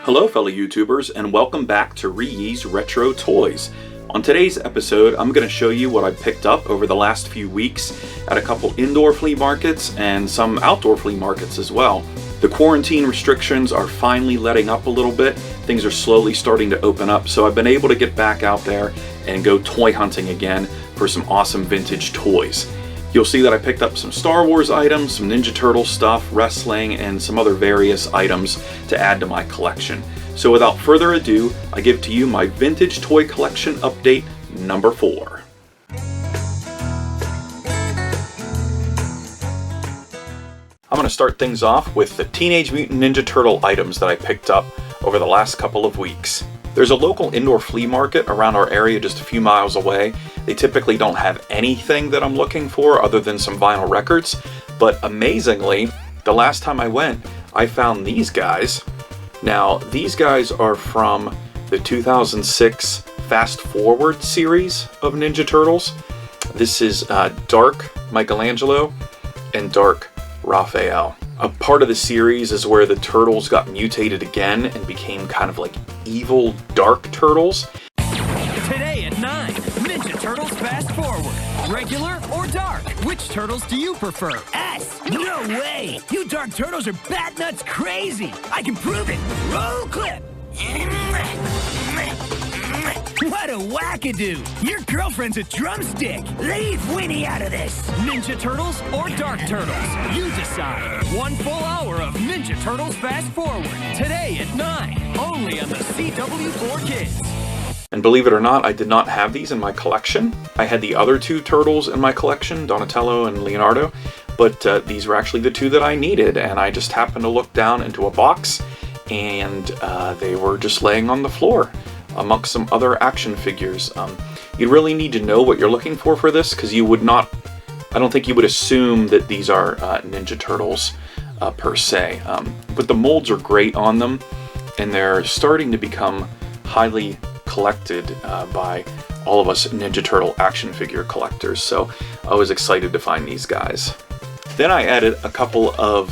Hello fellow YouTubers, and welcome back to ReeYees Retro Toys. On today's episode, I'm going to show you what I picked up over the last few weeks at a couple indoor flea markets and some outdoor flea markets as well. The quarantine restrictions are finally letting up a little bit. Things are slowly starting to open up, so I've been able to get back out there and go toy hunting again for some awesome vintage toys. You'll see that I picked up some Star Wars items, some Ninja Turtle stuff, wrestling, and some other various items to add to my collection. So without further ado, I give to you my vintage toy collection update number 4. I'm going to start things off with the Teenage Mutant Ninja Turtle items that I picked up over the last couple of weeks. There's a local indoor flea market around our area just a few miles away. They typically don't have anything that I'm looking for other than some vinyl records, but amazingly, the last time I went, I found these guys. Now, these guys are from the 2006 Fast Forward series of Ninja Turtles. This is Dark Michelangelo and Dark Raphael. A part of the series is where the turtles got mutated again and became kind of like evil dark turtles. Today at 9, Ninja Turtles Fast Forward. Regular or dark? Which turtles do you prefer? Us? No way! You dark turtles are bat nuts crazy! I can prove it! Roll clip! What a wackadoo! Your girlfriend's a drumstick! Leave Winnie out of this! Ninja Turtles or Dark Turtles? You decide. 1 full hour of Ninja Turtles Fast Forward. Today at 9. Only on the CW4 Kids. And believe it or not, I did not have these in my collection. I had the other 2 turtles in my collection, Donatello and Leonardo, but these were actually the 2 that I needed, and I just happened to look down into a box, and they were just laying on the floor amongst some other action figures. You really need to know what you're looking for this, because you would not, I don't think you would assume that these are Ninja Turtles per se. But the molds are great on them, and they're starting to become highly collected by all of us Ninja Turtle action figure collectors, so I was excited to find these guys. Then I added a couple of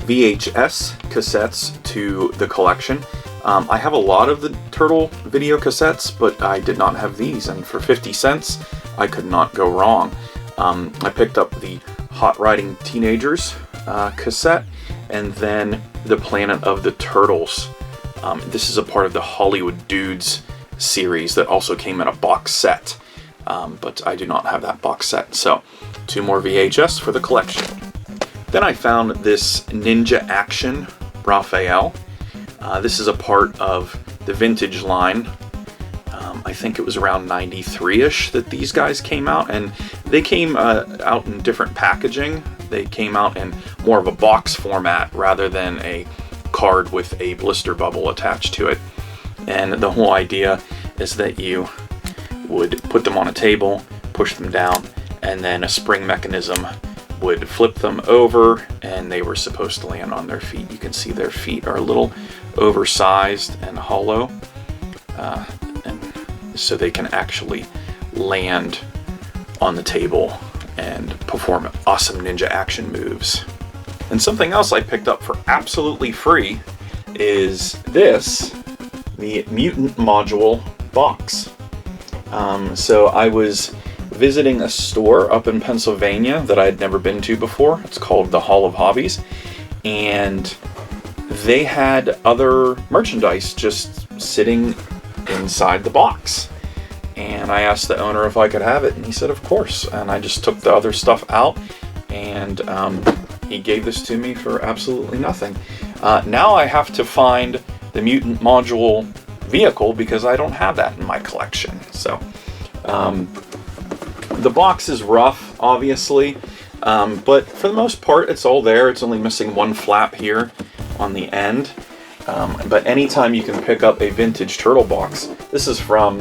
VHS cassettes to the collection. I have a lot of the Turtle video cassettes, but I did not have these, and for 50 cents I could not go wrong. I picked up the Hot Riding Teenagers cassette, and then the Planet of the Turtles. This is a part of the Hollywood Dudes series that also came in a box set, but I do not have that box set, so 2 more VHS for the collection. Then I found this Ninja Action Raphael. This is a part of the vintage line. I think it was around 93-ish that these guys came out, and they came out in different packaging. They came out in more of a box format rather than a card with a blister bubble attached to it. And the whole idea is that you would put them on a table, push them down, and then a spring mechanism would flip them over, and they were supposed to land on their feet. You can see their feet are a little oversized and hollow, and so they can actually land on the table and perform awesome ninja action moves. And something else I picked up for absolutely free is this, the Mutant module box. So I was visiting a store up in Pennsylvania that I had never been to before. It's called the Hall of Hobbies, and they had other merchandise just sitting inside the box. And I asked the owner if I could have it, and he said of course. And I just took the other stuff out, and he gave this to me for absolutely nothing. Now I have to find the Mutant module vehicle because I don't have that in my collection. So the box is rough, obviously, but for the most part it's all there. It's only missing 1 flap here on the end, but anytime you can pick up a vintage turtle box. This is from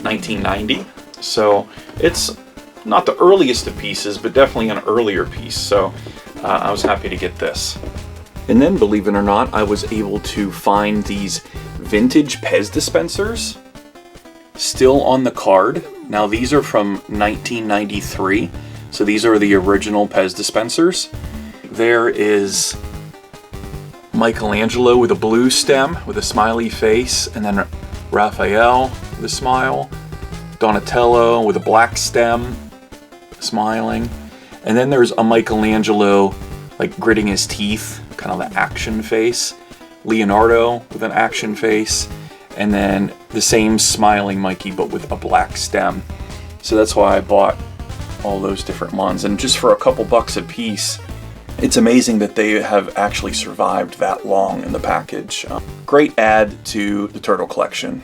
1990, so it's not the earliest of pieces, but definitely an earlier piece, so I was happy to get this. And then, believe it or not, I was able to find these vintage Pez dispensers still on the card. Now these are from 1993, so these are the original Pez dispensers. There is Michelangelo with a blue stem with a smiley face, and then Raphael with a smile, Donatello with a black stem, smiling, and then there's a Michelangelo like gritting his teeth, kind of the action face, Leonardo with an action face, and then the same smiling Mikey but with a black stem. So that's why I bought all those different ones, and just for a couple bucks a piece, it's amazing that they have actually survived that long in the package. Great add to the turtle collection.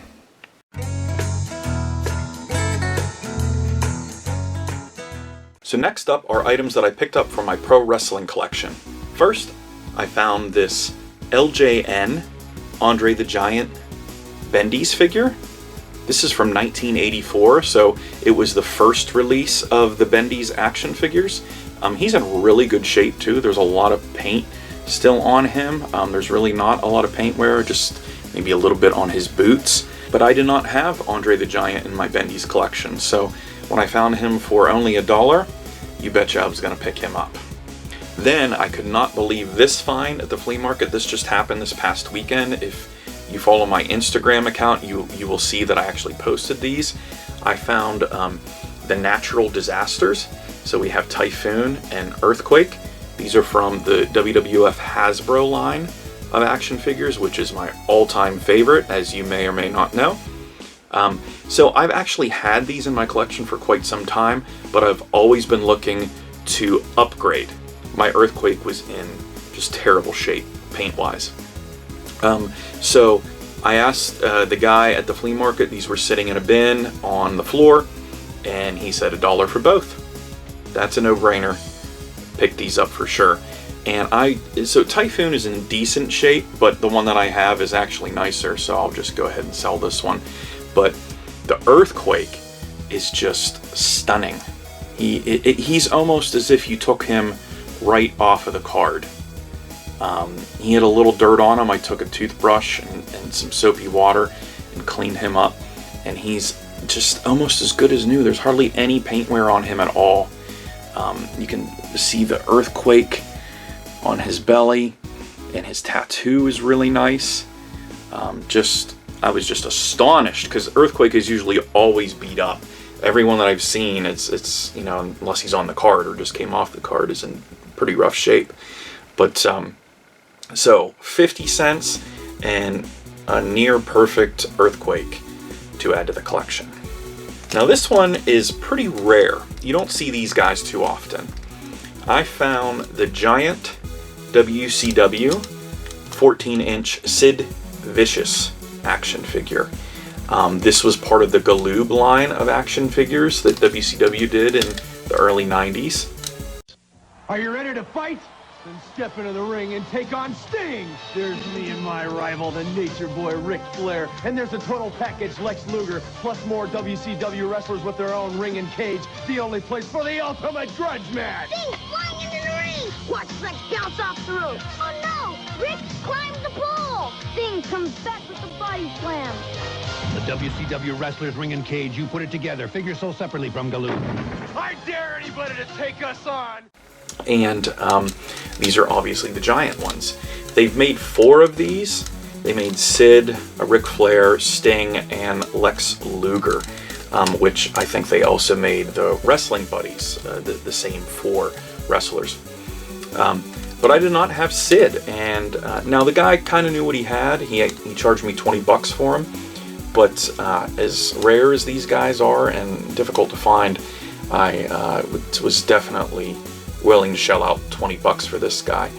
So next up are items that I picked up from my pro wrestling collection. First, I found this LJN Andre the Giant Bendies figure. This is from 1984, so it was the first release of the Bendies action figures. He's in really good shape too. There's a lot of paint still on him. There's really not a lot of paint wear, just maybe a little bit on his boots. But I did not have Andre the Giant in my Bendies collection, so when I found him for only $1, you betcha I was going to pick him up. Then I could not believe this find at the flea market. This just happened this past weekend. If you follow my Instagram account, you will see that I actually posted these. I found the natural disasters. So we have Typhoon and Earthquake. These are from the WWF Hasbro line of action figures, which is my all-time favorite, as you may or may not know. So I've actually had these in my collection for quite some time, but I've always been looking to upgrade. My Earthquake was in just terrible shape, paint-wise. So I asked the guy at the flea market, these were sitting in a bin on the floor, and he said $1 for both. That's a no-brainer. Pick these up for sure. And so Typhoon is in decent shape, but the one that I have is actually nicer, so I'll just go ahead and sell this one. But the Earthquake is just stunning. He's almost as if you took him right off of the card. He had a little dirt on him. I took a toothbrush and some soapy water and cleaned him up, and he's just almost as good as new. There's hardly any paint wear on him at all. You can see the Earthquake on his belly, and his tattoo is really nice. I was just astonished, because Earthquake is usually always beat up. Everyone that I've seen, it's you know, unless he's on the card or just came off the card, is in pretty rough shape. But so 50 cents and a near perfect Earthquake to add to the collection. Now this one is pretty rare. You don't see these guys too often. I found the giant WCW 14-inch Sid Vicious action figure. This was part of the Galoob line of action figures that WCW did in the early 90s. Are you ready to fight? Then step into the ring and take on Sting. There's me and my rival, the Nature Boy Ric Flair. And there's a total package Lex Luger, plus more WCW wrestlers with their own ring and cage. The only place for the ultimate grudge match. Sting's flying into the ring. Watch Lex bounce off the roof. Oh no! Rick climbs the pole. Sting comes back with the body slam. The WCW wrestlers ring and cage, you put it together. Figure sold separately from Galoob. I dare anybody to take us on. And these are obviously the giant ones. They've made 4 of these. They made Sid, Ric Flair, Sting, and Lex Luger, which I think they also made the Wrestling Buddies, the same 4 wrestlers. But I did not have Sid, and now the guy kind of knew what he had. He charged me 20 bucks for him, but as rare as these guys are and difficult to find, I was definitely willing to shell out 20 bucks for this guy.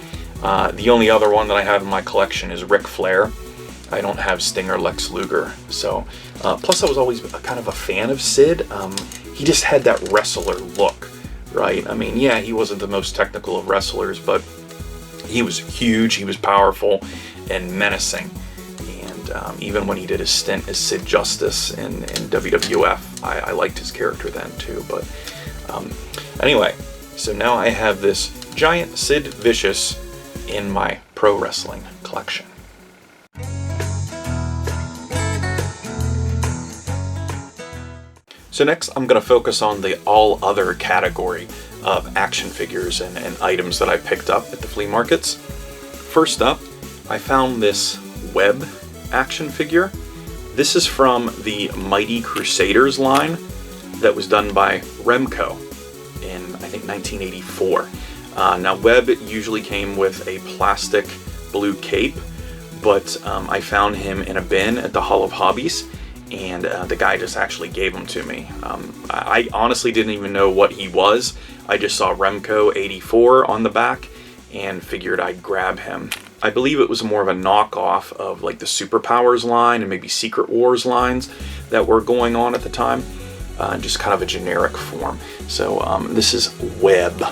The only other one that I have in my collection is Ric Flair. I don't have Sting or Lex Luger. So, plus I was always kind of a fan of Sid. He just had that wrestler look, right? I mean, yeah, he wasn't the most technical of wrestlers, but he was huge, he was powerful, and menacing. And even when he did his stint as Sid Justice in WWF, I liked his character then too. But anyway, so now I have this giant Sid Vicious in my pro wrestling collection. So next I'm going to focus on the all other category of action figures and items that I picked up at the flea markets. First up, I found this web action figure. This is from the Mighty Crusaders line that was done by Remco in, I think, 1984. Now, Webb usually came with a plastic blue cape, but I found him in a bin at the Hall of Hobbies, and the guy just actually gave him to me. I honestly didn't even know what he was. I just saw Remco 84 on the back and figured I'd grab him. I believe it was more of a knockoff of like the Superpowers line and maybe Secret Wars lines that were going on at the time. Just kind of a generic form. So this is Webb,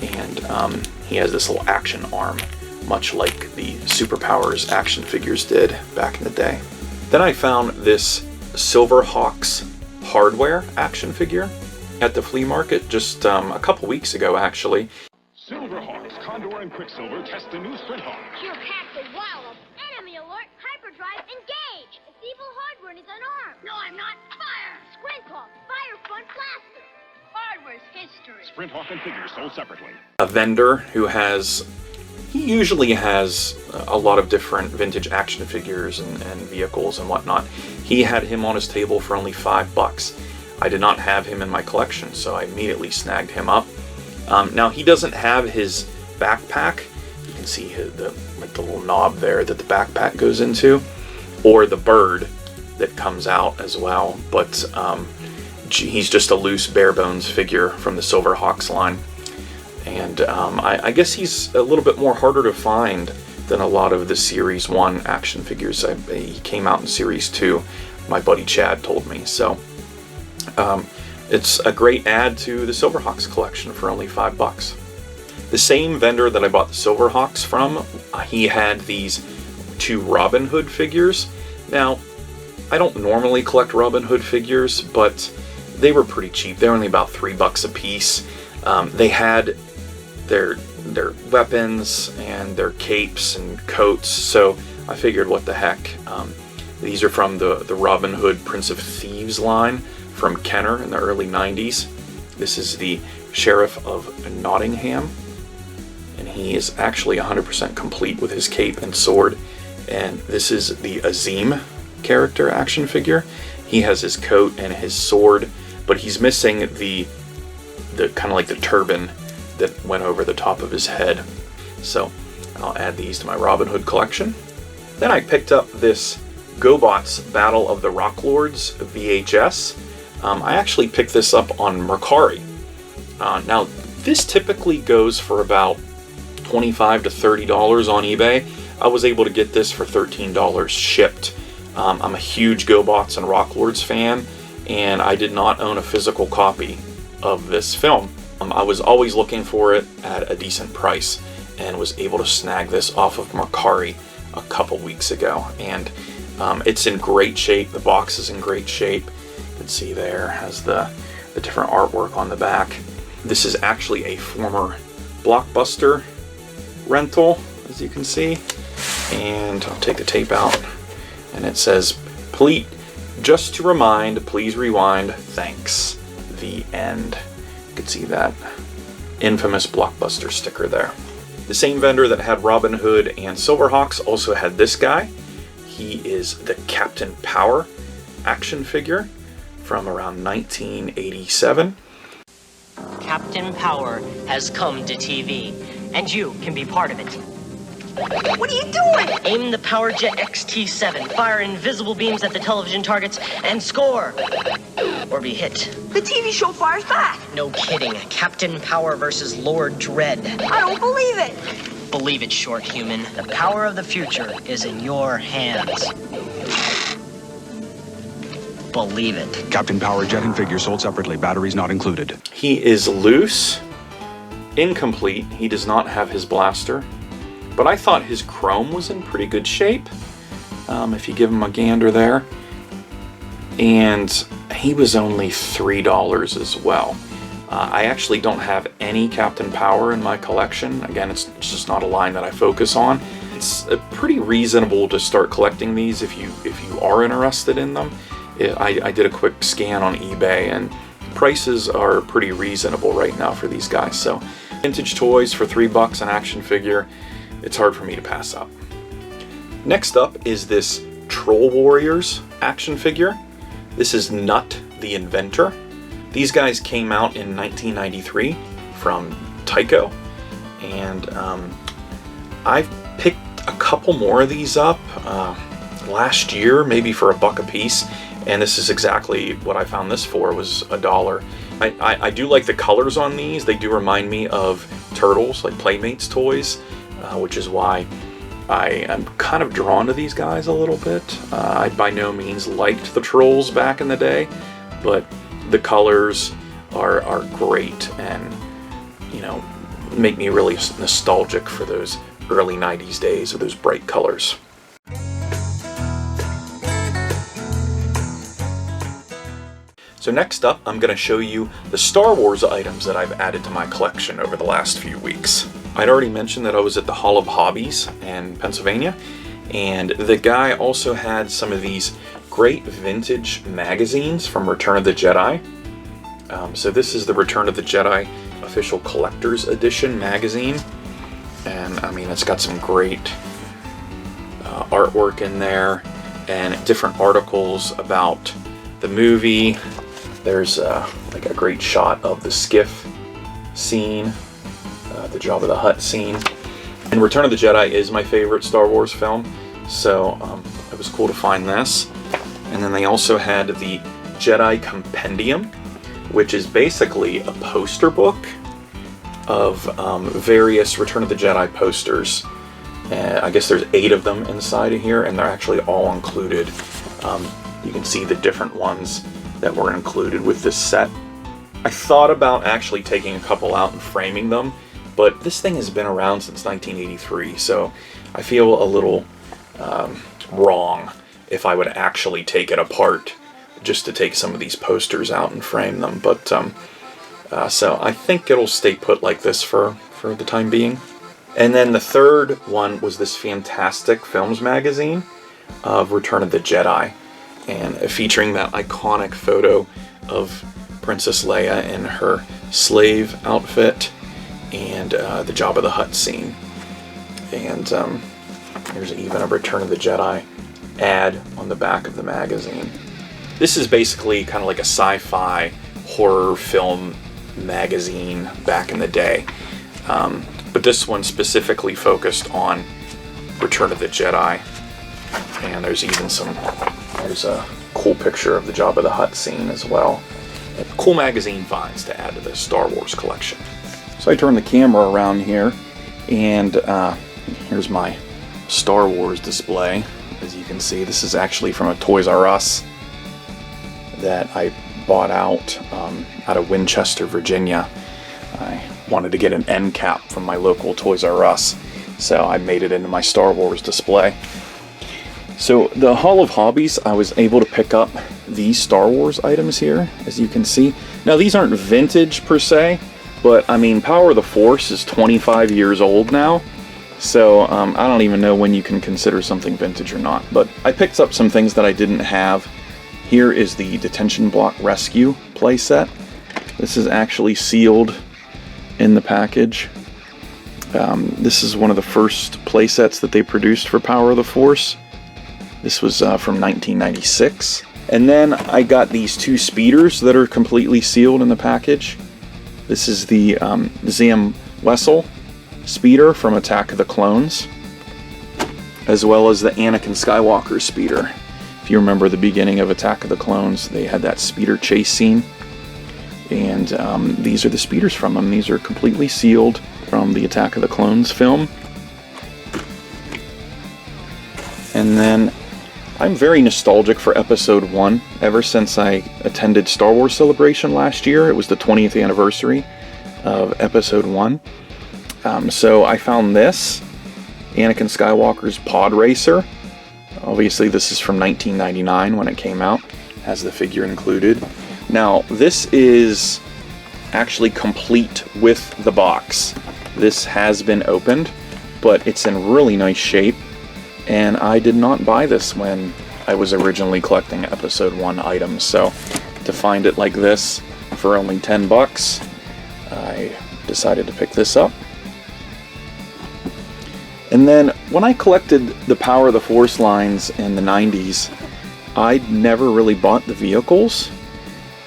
and he has this little action arm, much like the Superpowers action figures did back in the day. Then I found this SilverHawks hardware action figure at the flea market just a couple weeks ago, actually. SilverHawks, Condor and Quicksilver test the new Sprint Hawk. You have to wow them. Enemy alert, hyperdrive, engage. It's evil hardware and he's unarmed. No, I'm not. Fire! Sprint Hawk, fire front blaster. Hardware's history. Sprint Hawk and figures sold separately. A vendor who he usually has a lot of different vintage action figures and vehicles and whatnot. He had him on his table for only $5. I did not have him in my collection, so I immediately snagged him up. Now, he doesn't have his backpack. You can see the little knob there that the backpack goes into, or the bird that comes out as well. But he's just a loose, bare bones figure from the SilverHawks line. And I guess he's a little bit more harder to find than a lot of the Series 1 action figures. He came out in Series 2, my buddy Chad told me. So it's a great add to the SilverHawks collection for only $5. The same vendor that I bought the SilverHawks from, he had these 2 Robin Hood figures. Now, I don't normally collect Robin Hood figures, but they were pretty cheap. They were only about $3 a piece. They had their weapons and their capes and coats, so I figured, what the heck. These are from the Robin Hood Prince of Thieves line from Kenner in the early 90s. This is the Sheriff of Nottingham, and he is actually 100% complete with his cape and sword. And this is the Azeem character action figure. He has his coat and his sword, but he's missing the kind of like the turban that went over the top of his head. So I'll add these to my Robin Hood collection. Then I picked up this Gobots Battle of the Rock Lords VHS. I actually picked this up on Mercari. Now, this typically goes for about $25 to $30 on eBay. I was able to get this for $13 shipped. I'm a huge Gobots and Rock Lords fan, and I did not own a physical copy of this film. I was always looking for it at a decent price, and was able to snag this off of Mercari a couple weeks ago. And it's in great shape. The box is in great shape. You can see there has the different artwork on the back. This is actually a former Blockbuster rental, as you can see. And I'll take the tape out, and it says, just to remind, please rewind, thanks, the end. You can see that infamous Blockbuster sticker there. The same vendor that had Robin Hood and SilverHawks also had this guy. He is the Captain Power action figure from around 1987. Captain Power has come to TV, and you can be part of it. What are you doing? Aim the Power Jet XT7, fire invisible beams at the television targets, and score! Or be hit. The TV show fires back! No kidding. Captain Power versus Lord Dread. I don't believe it! Believe it, short human. The power of the future is in your hands. Believe it. Captain Power jet and figure sold separately. Batteries not included. He is loose, incomplete. He does not have his blaster, but I thought his chrome was in pretty good shape. If you give him a gander there. And he was only $3 as well. I actually don't have any Captain Power in my collection. Again, it's just not a line that I focus on. It's pretty reasonable to start collecting these if you are interested in them. I did a quick scan on eBay, and prices are pretty reasonable right now for these guys. So vintage toys for $3 an action figure, it's hard for me to pass up. Next up is this Troll Warriors action figure. This is Knut, the Inventor. These guys came out in 1993 from Tyco, and I've picked a couple more of these up last year, maybe for $1 a piece, and this is exactly what I found this for, was $1. I do like the colors on these. They do remind me of Turtles, like Playmates toys, which is why I am kind of drawn to these guys a little bit. I by no means liked the Trolls back in the day, but the colors are great and, you know, make me really nostalgic for those early 90s days of those bright colors. So next up, I'm going to show you the Star Wars items that I've added to my collection over the last few weeks. I'd already mentioned that I was at the Hall of Hobbies in Pennsylvania, and the guy also had some of these great vintage magazines from Return of the Jedi. So this is the Return of the Jedi Official Collector's Edition magazine, and I mean, it's got some great artwork in there and different articles about the movie. There's like a great shot of the skiff scene, the Jabba the Hutt scene. And Return of the Jedi is my favorite Star Wars film, so it was cool to find this. And then they also had the Jedi Compendium, which is basically a poster book of various Return of the Jedi posters. I guess there's 8 of them inside of here, and they're actually all included. You can see the different ones that were included with this set. I thought about actually taking a couple out and framing them, but this thing has been around since 1983, so I feel a little wrong if I would actually take it apart just to take some of these posters out and frame them. But so I think it'll stay put like this for the time being. And then the third one was this fantastic films magazine of Return of the Jedi, and featuring that iconic photo of Princess Leia in her slave outfit and the Jabba the Hutt scene. And there's even a Return of the Jedi ad on the back of the magazine. This is basically kind of like a sci-fi horror film magazine back in the day. But this one specifically focused on Return of the Jedi. And there's even there's a cool picture of the Jabba the Hutt scene as well. Cool magazine finds to add to the Star Wars collection. So I turn the camera around here, and here's my Star Wars display. As you can see, this is actually from a Toys R Us that I bought out of Winchester, Virginia. I wanted to get an end cap from my local Toys R Us, so I made it into my Star Wars display. So the Hall of Hobbies, I was able to pick up these Star Wars items here, as you can see. Now these aren't vintage per se, but I mean, Power of the Force is 25 years old now, so I don't even know when you can consider something vintage or not. But I picked up some things that I didn't have. Here is the Detention Block Rescue playset. This is actually sealed in the package. This is one of the first playsets that they produced for Power of the Force. This was from 1996. And then I got these 2 speeders that are completely sealed in the package. This is the Zam Wessel speeder from Attack of the Clones, as well as the Anakin Skywalker speeder. If you remember the beginning of Attack of the Clones, they had that speeder chase scene. And these are the speeders from them. These are completely sealed from the Attack of the Clones film. And then I'm very nostalgic for Episode 1. Ever since I attended Star Wars Celebration last year, it was the 20th anniversary of Episode 1. So I found this, Anakin Skywalker's Pod Racer. Obviously this is from 1999 when it came out, has the figure included. Now this is actually complete with the box. This has been opened, but it's in really nice shape. And I did not buy this when I was originally collecting Episode 1 items, so to find it like this for only $10, I decided to pick this up. And then when I collected the Power of the Force lines in the 90s, I never really bought the vehicles.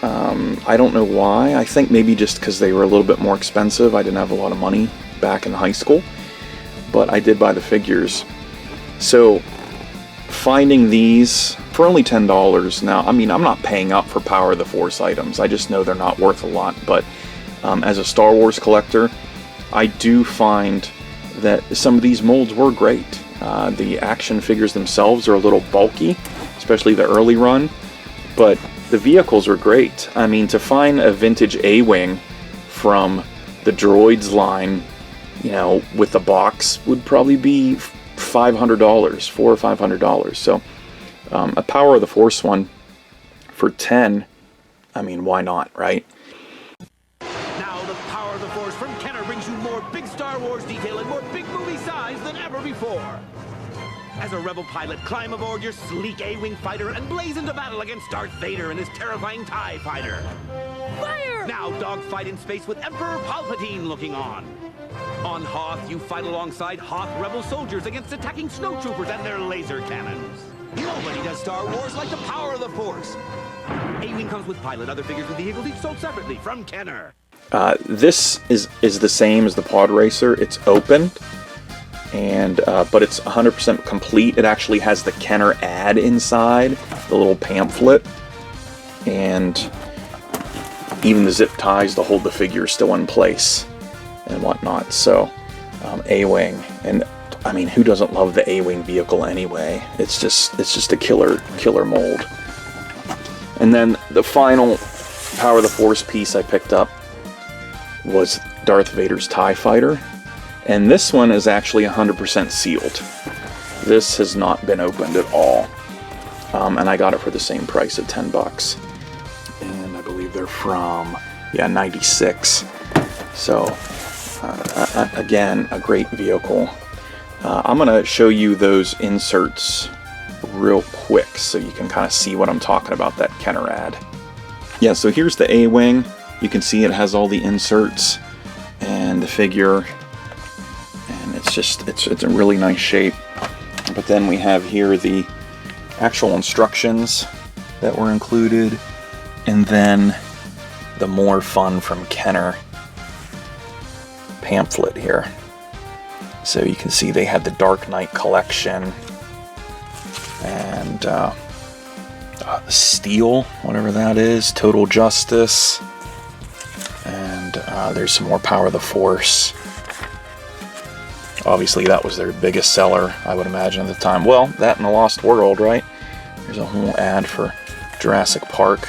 I don't know why. I think maybe just because they were a little bit more expensive. I didn't have a lot of money back in high school, but I did buy the figures. So finding these for only $10 now, I mean, I'm not paying up for Power of the Force items. I just know they're not worth a lot. But as a Star Wars collector, I do find that some of these molds were great. The action figures themselves are a little bulky, especially the early run, but the vehicles were great. I mean, to find a vintage A-Wing from the Droids line, you know, with the box would probably be $500, $400 or $500. So a Power of the Force one for 10, I mean, why not, right? Now the Power of the Force from Kenner brings you more big Star Wars detail and more big movie size than ever before. As a rebel pilot, climb aboard your sleek A-Wing fighter and blaze into battle against Darth Vader and his terrifying TIE fighter. Fire! Now dogfight in space with Emperor Palpatine looking on. On Hoth, you fight alongside Hoth rebel soldiers against attacking snowtroopers and their laser cannons. Nobody does Star Wars like the Power of the Force. A-Wing comes with pilot, other figures and vehicles each sold separately from Kenner. This is the same as the Pod Racer. It's open, and but it's 100% complete. It actually has the Kenner ad inside, the little pamphlet, and even the zip ties to hold the figure still in place and whatnot. So A-Wing, and I mean, who doesn't love the A-Wing vehicle anyway? It's just a killer mold. And then the final Power of the Force piece I picked up was Darth Vader's TIE Fighter. And this one is actually 100% sealed. This has not been opened at all. And I got it for the same price at $10. And I believe they're from, yeah, 96. So, again, a great vehicle. I'm going to show you those inserts real quick so you can kind of see what I'm talking about, that Kenner ad. Yeah, so here's the A-Wing. You can see it has all the inserts and the figure, and it's in really nice shape. But then we have here the actual instructions that were included, and then the more fun from Kenner pamphlet here. So you can see they had the Dark Knight collection and Steel, whatever that is, Total Justice, and there's some more Power of the Force. Obviously that was their biggest seller, I would imagine, at the time. Well, that and the Lost World, right? There's a whole ad for Jurassic Park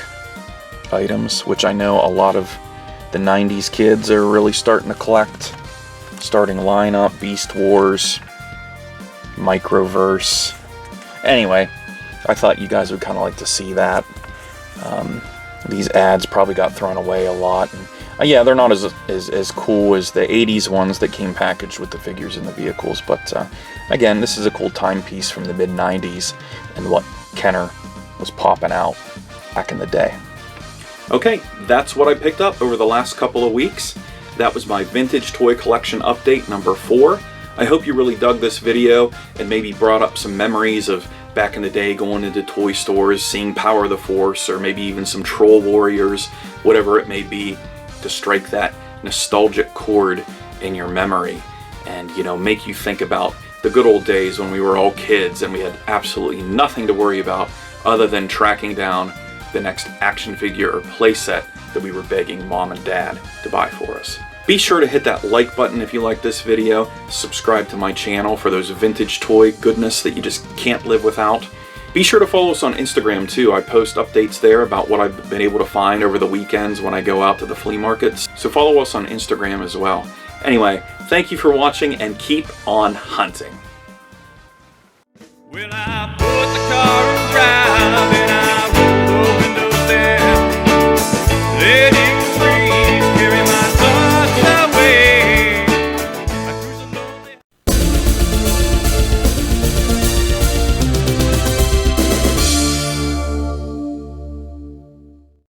items, which I know a lot of the 90s kids are really starting to collect. Starting lineup, Beast Wars, Microverse. Anyway, I thought you guys would kind of like to see that. These ads probably got thrown away a lot. And, yeah, they're not as cool as the 80s ones that came packaged with the figures and the vehicles. But again, this is a cool timepiece from the mid-90s and what Kenner was popping out back in the day. Okay, that's what I picked up over the last couple of weeks. That was my vintage toy collection update number 4. I hope you really dug this video and maybe brought up some memories of back in the day going into toy stores, seeing Power of the Force, or maybe even some Troll Warriors, whatever it may be, to strike that nostalgic chord in your memory and, you know, make you think about the good old days when we were all kids and we had absolutely nothing to worry about other than tracking down the next action figure or playset that we were begging Mom and Dad to buy for us. Be sure to hit that like button if you like this video, subscribe to my channel for those vintage toy goodness that you just can't live without. Be sure to follow us on Instagram too. I post updates there about what I've been able to find over the weekends when I go out to the flea markets. So follow us on Instagram as well. Anyway, thank you for watching and keep on hunting. Well,